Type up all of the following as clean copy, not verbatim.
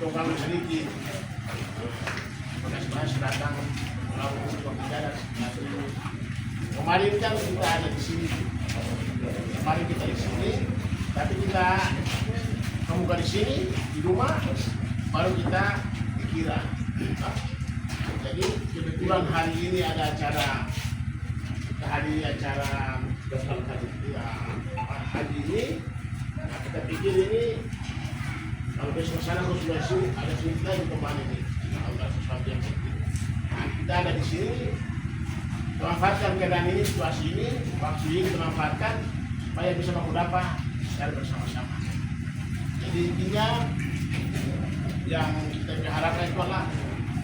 untuk kami sedikit. Makasih datang melakukan sebuah kegiatan. Kemarin kan kita ada di sini. Kemarin kita di sini, tapi kita kemuka di sini di rumah, baru kita dikira. Jadi kebetulan hari ini ada acara haji ini. Nah, kita pikir ini kalau besok sana sudah ada sulit lagi kemana ini, kalau sesuatu yang penting. Nah, kita ada di sini, memanfaatkan keadaan ini, situasi ini, waktu ini kita manfaatkan supaya bisa mendapat secara bersama-sama. Jadi intinya yang kita harapkan itu adalah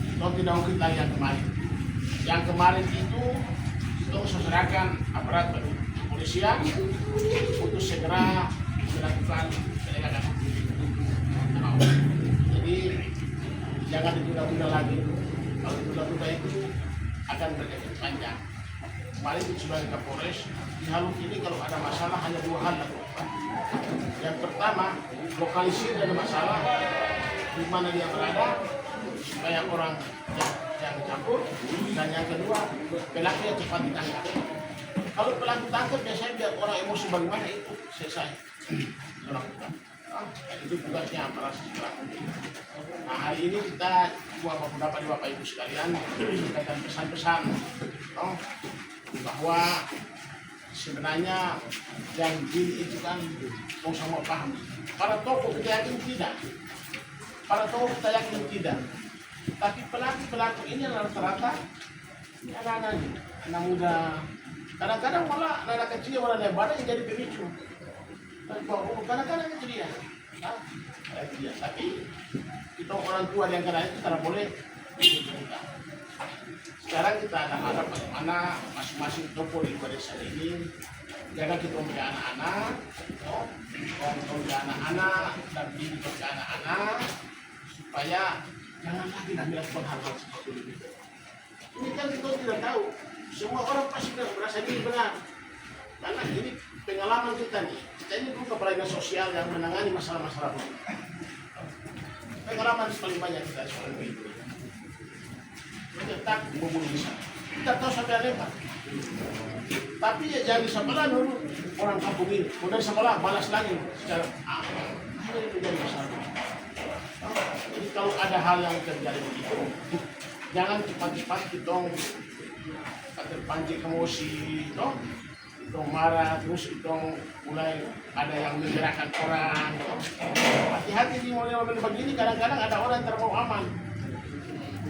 kita tidak mungkin lagi yang kemarin. Yang kemarin itu kita serahkan aparat kepolisian untuk segera melakukan penegakan hukum. Jadi jangan ditunda-tunda lagi. Kalau ditunda-tunda itu akan berefek panjang. Kemarin itu sebagai Kapolres di Haluk ini kalau ada masalah hanya dua hal lakukan. Yang pertama, lokalisir ada masalah di mana dia berada supaya orang yang campur, dan yang kedua pelakunya cepat ditangkap. Kalau pelaku tangkap biasanya biar orang emosi bagaimana itu selesai. Itu tugasnya aparat pelaku. Nah, hari ini kita buat pendapat di Bapak Ibu sekalian menyampaikan pesan-pesan bahwa sebenarnya yang diri itu kan mau sama paham. Para tokoh kita yakin tidak. Para tokoh kita yakin tidak. Tapi pelaku ini rata-rata anak-anak muda. Kadang-kadang malah anak kecil, malah lebar yang jadi pemicu. Kadang-kadang itu dia. Tapi kita orang tua yang kena itu tidak boleh. Sekarang kita ada bagaimana masing-masing tokoh di desa ini jaga kita punya anak-anak, dan didik kepada anak-anak supaya jangan lagi melakukan hal-hal seperti itu. Ini kan kita tidak tahu. Semua orang pasti merasa ini benar. Karena ini pengalaman kita nih. Kita ini dulu kepala sosial yang menangani masalah-masalah ini. Pengalaman paling banyak kita soal itu. Kita tak membunuh bisa. Kita tahu sampai lempar. Tapi ya jangan sebelah dulu orang kampung ini. Kemudian sebelah balas lagi secara ini menjadi masalah. Jadi kalau ada hal yang terjadi begitu, jangan cepat-cepat kita terpancing emosi, kita marah, terus kita mulai ada yang menggerakkan orang. Hati-hati di model begini, kadang-kadang ada orang yang termau aman.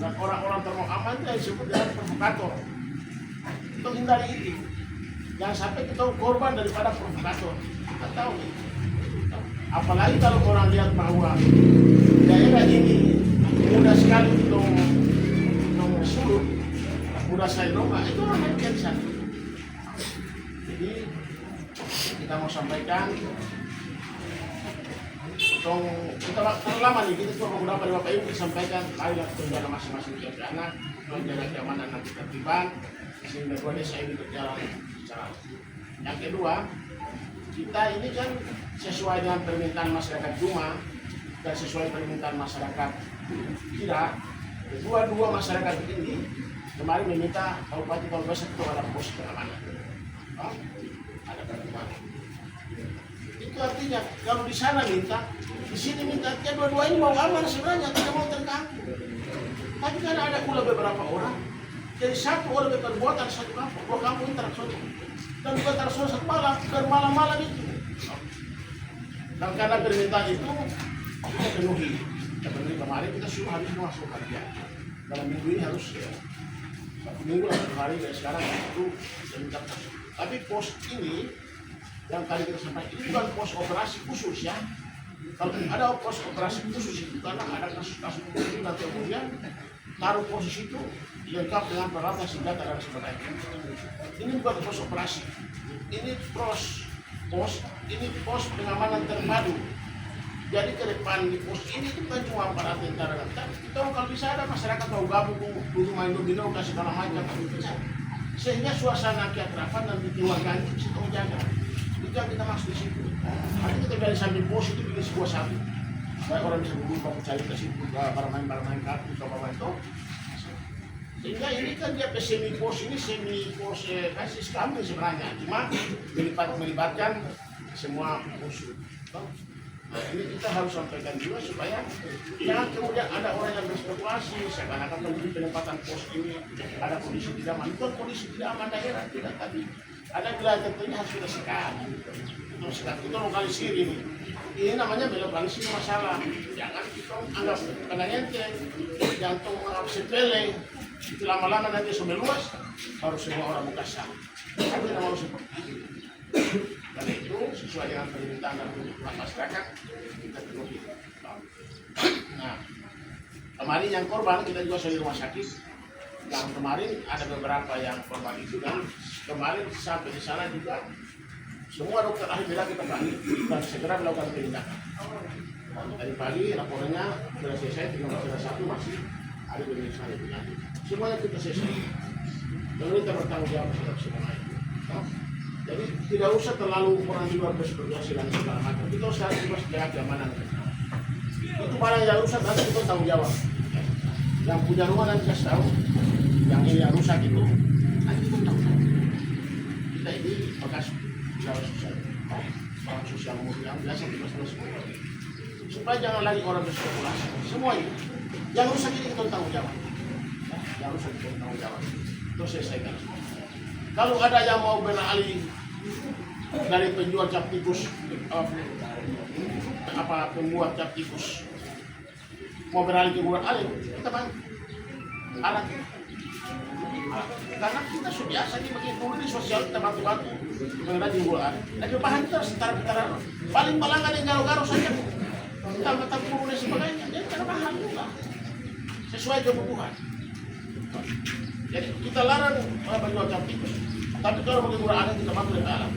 Dan orang-orang termau aman itu disebut dengan provokator. Kita hindari itu. Jangan sampai kita korban daripada provokator. Kita tahu itu. Apalagi kalau orang lihat bahwa daerah ini mudah sekali untuk surut, mudah sekali lomba, itu orang yang biasa. Jadi kita mau sampaikan, kita terlalu lama nih, kita cuma menggunakan dari Bapak Ibu disampaikan, ayolah berjalan masing-masing ke anak, menjaga keamanan dan ketertiban, sehingga dua desa ini berjalan secara. Yang kedua, kita ini kan sesuai dengan permintaan masyarakat Juma dan sesuai permintaan masyarakat kita, dua masyarakat ini kemarin meminta Kabupaten Kalbasa itu ada pos pengamanan. Ada pertemuan. Itu artinya kalau di sana minta, di sini minta, ya dua-dua ini mau aman sebenarnya, tidak mau terganggu. Tapi karena ada pula beberapa orang, jadi satu orang berperbuatan satu kampung, dua kampung interaksi. Dan bukan tersusun satu malam, bermalam-malam itu. Dan karena permintaan itu kita penuhi. Kita penuhi kemarin, kita suruh habis masuk kerja. Dalam minggu ini harus satu minggu lah, satu hari dari sekarang itu kita minta pos. Tapi pos ini yang tadi kita sampaikan ini bukan pos operasi khusus ya. Kalau ada pos operasi khusus itu karena ada kasus-kasus itu dan kemudian taruh pos itu lengkap dengan peralatan senjata dan sebagainya. Ini bukan pos operasi. Ini ini pos pengamanan terpadu. Jadi ke depan di pos ini itu kan cuma para tentara dan kita kalau bisa ada masyarakat mau gabung dulu main domino kasih segala macam sehingga suasana keakraban dan kekeluargaan itu bisa kita jaga. Itu yang kita maksud di situ. Nanti kita dari samping pos itu bikin sebuah satu. supaya orang bisa berjumpa mencari ke situ barang-barang kartu sama itu. Sehingga ini kan dia semi pos kasus kami sebenarnya, cuma melibatkan semua unsur. Nah, ini kita harus sampaikan juga supaya jangan kemudian ada orang yang berspekulasi seakan-akan penempatan pos ini ada kondisi tidak aman. Itu kondisi tidak aman daerah tidak, tapi ada wilayah tentunya harus kita sekat. Itu lokalisir ini. Ini namanya melokalisir masalah. Jangan kita anggap karena enteng, jantung sepele. Itu lama-lama nanti sudah meluas, harus semua orang buka sah. Tapi tidak mau seperti itu. Karena itu sesuai dengan permintaan dan kebutuhan masyarakat kita penuhi. Nah, kemarin yang korban kita juga di rumah sakit. Yang kemarin ada beberapa yang korban itu dan kemarin sampai di sana juga semua dokter ahli bedah kita balik dan segera melakukan tindakan. Tadi pagi laporannya sudah selesai, tinggal satu masih ada pemeriksaan lebih lanjut. Semuanya kita selesai. Pemerintah bertanggung jawab terhadap semua itu. Jadi tidak usah terlalu orang di luar berspekulasi dan segala macam. Kita harus juga jaga keamanan. Itu barang yang rusak nanti kita tanggung jawab. Yang punya rumah nanti kasih tahu. Yang ini yang rusak itu nanti kita tanggung jawab. Kita ini bekas orang sosial yang biasa kita semua. Supaya jangan lagi orang berspekulasi. Semua itu. Yang rusak ini kita tanggung jawab. Yang rusak kita tanggung jawab. Terus selesaikan. Kalau ada yang mau beralih dari penjual cap tikus, pembuat cap tikus, mau beralih ke buat alih, kita bantu. Anak, karena kita sudah biasa di bagian dulu di sosial kita bantu-bantu mengenai jualan. Dan bahan kita setara paling balangan yang garo-garo saja, kita puluh dan sebagainya. Jadi karena bahan juga sesuai kebutuhan. Jadi kita larang menjual cap tikus, tapi kalau bagi murah ada kita bantu dari alam.